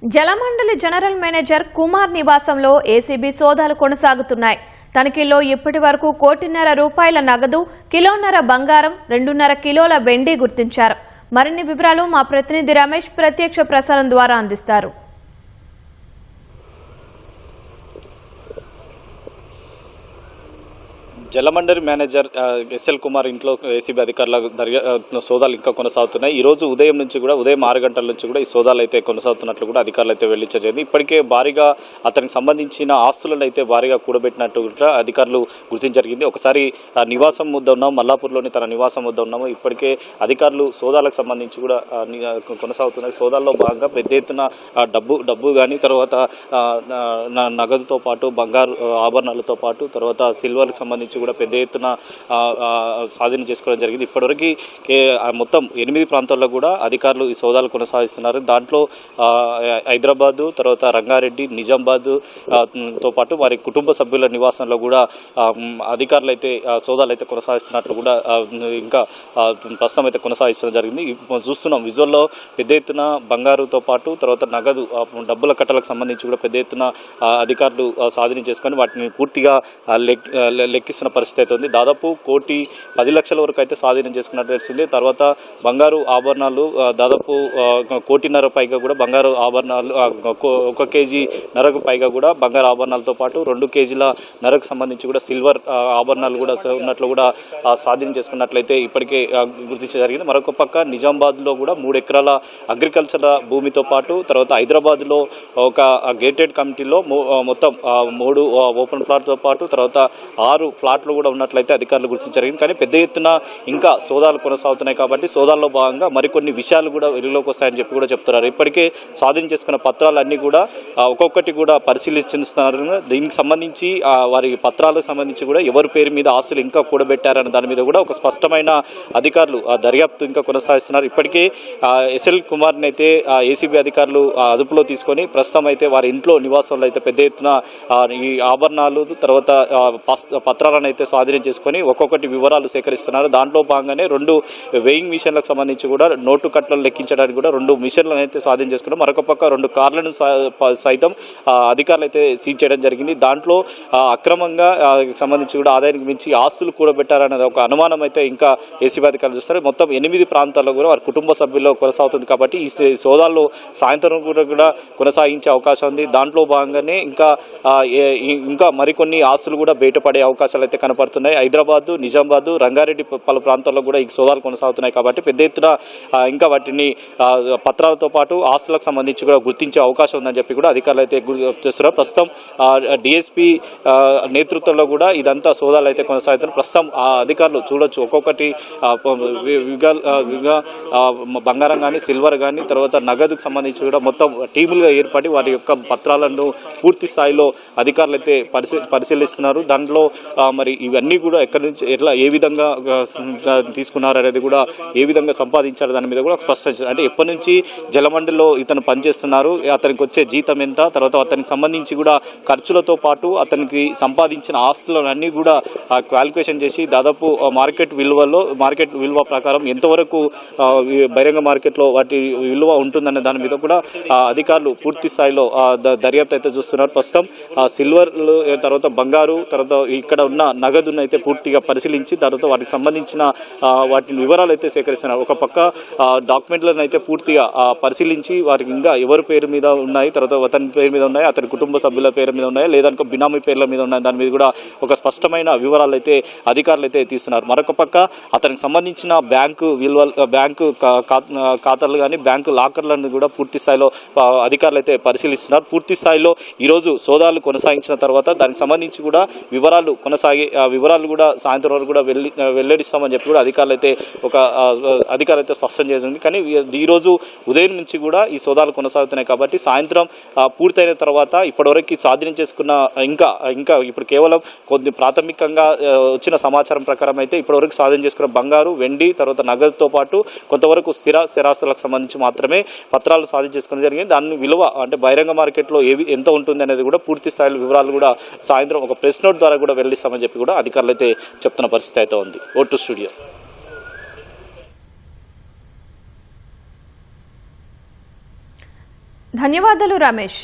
జలమండలి general manager Kumar నివాసంలో ACB సోదాలు కొనసాగుతున్నాయి. తనిఖీల్లో ఇప్పటి వరకు 1.5 కోట్ల నగదు, కిలోన్నర బంగారం, 2.5 కిలోల వెండి గుర్తించారు. మరిన్ని వివరాలు మా ప్రతినిధి రమేష్ ప్రత్యక్ష ప్రసారం ద్వారా అందిస్తారు. జలమండలి మేనేజర్ ఎస్ఎల్ కుమార్ ఇంట్లో ఏసీబీ అధికారుల సోదాలు ఇంకా కొనసాగుతున్నాయి. ఈ రోజు ఉదయం నుంచి కూడా ఉదయం 6 గంటల నుంచి కూడా ఈ సోదాలు అయితే కొనసాగుతున్నట్లు కూడా అధికారులు అయితే వెల్లడించారు. ఇప్పటికే భారీగా అతనికి సంబంధించిన ఆస్తులను అయితే భారీగా కూడబెట్టినట్టు కూడా అధికారులు గుర్తించడం జరిగింది. ఒకసారి నివాసం వద్ద ఉన్నాము, మల్లాపూర్లోని తన నివాసం వద్ద ఉన్నాము. ఇప్పటికే అధికారులు సోదాలకు సంబంధించి కూడా కొనసాగుతున్నాయి. సోదాల్లో భాగంగా పెద్ద ఎత్తున డబ్బు కానీ, తర్వాత నగదుతో పాటు బంగారు ఆభరణాలతో పాటు తర్వాత సిల్వర్కి సంబంధించి కూడా పెద్ద ఎత్తున స్వాధీనం చేసుకోవడం జరిగింది. ఇప్పటివరకు మొత్తం 8 ప్రాంతాల్లో కూడా అధికారులు ఈ సోదాలు కొనసాగిస్తున్నారు. దాంట్లో హైదరాబాదు, తర్వాత రంగారెడ్డి, నిజామాబాద్ తో పాటు వారి కుటుంబ సభ్యుల నివాసంలో కూడా అధికారులు అయితే సోదాలు అయితే కొనసాగిస్తున్నట్లు కూడా ఇంకా ప్రస్తుతం అయితే కొనసాగిస్తడం జరిగింది. చూస్తున్నాం విజువల్లో పెద్ద ఎత్తున బంగారుతో పాటు తర్వాత నగదు, డబ్బుల కట్టలకు సంబంధించి కూడా పెద్ద ఎత్తున అధికారులు స్వాధీనం చేసుకొని వాటిని పూర్తిగా లెక్కిస్తున్న పరిస్థితి అయితే ఉంది. దాదాపు 1,10,00,000 వరకు అయితే స్వాధీనం చేసుకున్నట్టు తెలిసింది. తర్వాత బంగారు ఆభరణాలు దాదాపు 1.5 కోట్ల పైగా కూడా బంగారు ఆభరణాలు, 1 కేజీ నరకు పైగా కూడా బంగారు ఆభరణాలతో పాటు 2 కేజీల నరకు సంబంధించి కూడా సిల్వర్ ఆభరణాలు కూడా ఉన్నట్లు కూడా స్వాధీనం చేసుకున్నట్లయితే ఇప్పటికే గుర్తించడం జరిగింది. మరొక పక్క నిజామాబాద్లో కూడా 3 ఎకరాల అగ్రికల్చర్ భూమితో పాటు తర్వాత హైదరాబాద్లో ఒక గేటెడ్ కమిటీలో మొత్తం 3 ఓపెన్ ప్లాట్తో పాటు తర్వాత 6 ఫ్లాట్లు కూడా ఉన్నట్లయితే అధికారులు గుర్తించడం జరిగింది. కానీ పెద్ద ఎత్తున ఇంకా సోదాలు కొనసాగుతున్నాయి కాబట్టి సోదాల్లో భాగంగా మరికొన్ని విషయాలు కూడా వెలుగులోకి వస్తాయని చెప్పి కూడా చెప్తున్నారు. ఇప్పటికే స్వాధీనం చేసుకున్న పత్రాలన్నీ కూడా ఒక్కొక్కటి కూడా పరిశీలిస్తున్నారు. దీనికి సంబంధించి వారి పత్రాలకు సంబంధించి కూడా ఎవరి పేరు మీద ఆస్తులు ఇంకా కూడబెట్టారన్న దాని మీద కూడా ఒక స్పష్టమైన అధికారులు దర్యాప్తు ఇంకా కొనసాగిస్తున్నారు. ఇప్పటికే ఎస్ఎల్ కుమార్ని అయితే ఏసీబీ అధికారులు అదుపులో తీసుకొని ప్రస్తుతం అయితే వారి ఇంట్లో నివాసంలో అయితే పెద్ద ఎత్తున ఈ ఆభరణాలు తర్వాత పత్రాలను అయితే స్వాధీనం చేసుకొని ఒక్కొక్కటి వివరాలు సేకరిస్తున్నారు. దాంట్లో భాగంగానే 2 వెయింగ్ మిషన్లకు సంబంధించి కూడా నోటు కట్టలను లెక్కించడానికి కూడా 2 మిషన్లను అయితే స్వాధీనం చేసుకున్నారు. మరొక పక్క 2 కార్లను సైతం అధికారులు అయితే సీజ్ చేయడం జరిగింది. దాంట్లో అక్రమంగా సంబంధించి కూడా ఆదాయానికి మించి ఆస్తులు కూడబెట్టారనేది ఒక అనుమానం అయితే ఇంకా ఏసీబీ అధికారులు చూస్తారు. మొత్తం 8 ప్రాంతాల్లో కూడా వారి కుటుంబ సభ్యుల్లో కొనసాగుతుంది కాబట్టి ఈ సోదాల్లో సాయంత్రం కూడా కొనసాగించే అవకాశం ఉంది. దాంట్లో భాగంగానే ఇంకా మరికొన్ని ఆస్తులు కూడా బయటపడే అవకాశాలు అయితే కనపడుతున్నాయి. హైదరాబాద్, నిజామాబాద్, రంగారెడ్డి పలు ప్రాంతాల్లో కూడా ఈ సోదాలు కొనసాగుతున్నాయి కాబట్టి పెద్ద ఎత్తున ఇంకా వాటిని పత్రాలతో పాటు ఆస్తులకు సంబంధించి కూడా గుర్తించే అవకాశం ఉందని చెప్పి కూడా అధికారులు అయితే చేస్తున్నారు. ప్రస్తుతం డిఎస్పీ నేతృత్వంలో కూడా ఇదంతా సోదాలు అయితే కొనసాగుతున్నాయి. ప్రస్తుతం అధికారులు చూడొచ్చు ఒక్కొక్కటి బంగారం కానీ, సిల్వర్ కానీ, తర్వాత నగదుకు సంబంధించి కూడా మొత్తం టీములుగా ఏర్పడి వారి యొక్క పత్రాలను పూర్తి స్థాయిలో అధికారులు అయితే పరిశీలిస్తున్నారు. దాంట్లో మరి ఇవన్నీ కూడా ఎక్కడి నుంచి ఏ విధంగా తీసుకున్నారు అనేది కూడా ఏ విధంగా సంపాదించారు దాని మీద కూడా స్పష్టం. అంటే ఎప్పటి నుంచి జలమండలిలో ఇతను పనిచేస్తున్నారు, అతనికి వచ్చే జీతం ఎంత, తర్వాత అతనికి సంబంధించి కూడా ఖర్చులతో పాటు అతనికి సంపాదించిన ఆస్తులన్నీ కూడా క్యాల్కులేషన్ చేసి దాదాపు మార్కెట్ విలువ ప్రకారం ఎంతవరకు బహిరంగ మార్కెట్లో వాటి విలువ ఉంటుందనే దాని మీద కూడా అధికారులు పూర్తి స్థాయిలో దర్యాప్తు అయితే చూస్తున్నారు. ప్రస్తుతం సిల్వర్ తర్వాత బంగారు తర్వాత ఇక్కడ ఉన్న నగదును అయితే పూర్తిగా పరిశీలించి తర్వాత వాటికి సంబంధించిన వాటిని వివరాలు అయితే సేకరిస్తున్నారు. ఒక పక్క డాక్యుమెంట్లను అయితే పూర్తిగా పరిశీలించి వారికి ఇంకా ఎవరి పేరు మీద ఉన్నాయి, తర్వాత అతని పేరు మీద ఉన్నాయి, అతని కుటుంబ సభ్యుల పేరు మీద ఉన్నాయి, లేదనుకో బినామీ పేర్ల మీద ఉన్నాయి, దాని మీద కూడా ఒక స్పష్టమైన వివరాలు అయితే అధికారులు అయితే తీస్తున్నారు. మరొక పక్క అతనికి సంబంధించిన బ్యాంకు ఖాతాలు కానీ బ్యాంకు లాకర్లను కూడా పూర్తి స్థాయిలో అధికారులు అయితే పరిశీలిస్తున్నారు. పూర్తి స్థాయిలో ఈరోజు సోదాలు కొనసాగించిన తర్వాత దానికి సంబంధించి కూడా వివరాలు కూడా సాయంత్రం వరకు కూడా వెల్లడిస్తామని చెప్పి కూడా అధికారులు అయితే స్పష్టం చేసింది. కానీ ఈరోజు ఉదయం నుంచి కూడా ఈ సోదాలు కొనసాగుతున్నాయి కాబట్టి సాయంత్రం పూర్తయిన తర్వాత ఇప్పటివరకు స్వాధీనం చేసుకున్న ఇంకా ఇప్పుడు కేవలం కొద్ది ప్రాథమికంగా వచ్చిన సమాచారం ప్రకారం అయితే ఇప్పటివరకు స్వాధీనం చేసుకున్న బంగారు, వెండి, తర్వాత నగదుతో పాటు కొంతవరకు స్థిరాస్తులకు సంబంధించి మాత్రమే పత్రాలు స్వాధీనం చేసుకోవడం జరిగింది. దాని విలువ అంటే బహిరంగ మార్కెట్లో ఎంత ఉంటుంది అనేది కూడా పూర్తి స్థాయిలో వివరాలు కూడా సాయంత్రం ఒక ప్రెస్ నోట్ ద్వారా కూడా వెల్లడిస్తామని చెప్పి కూడా అధికారులు అయితే చెప్తున్న పరిస్థితి అయితే ఉంది. Vote studio. ధన్యవాదాలు రమేష్.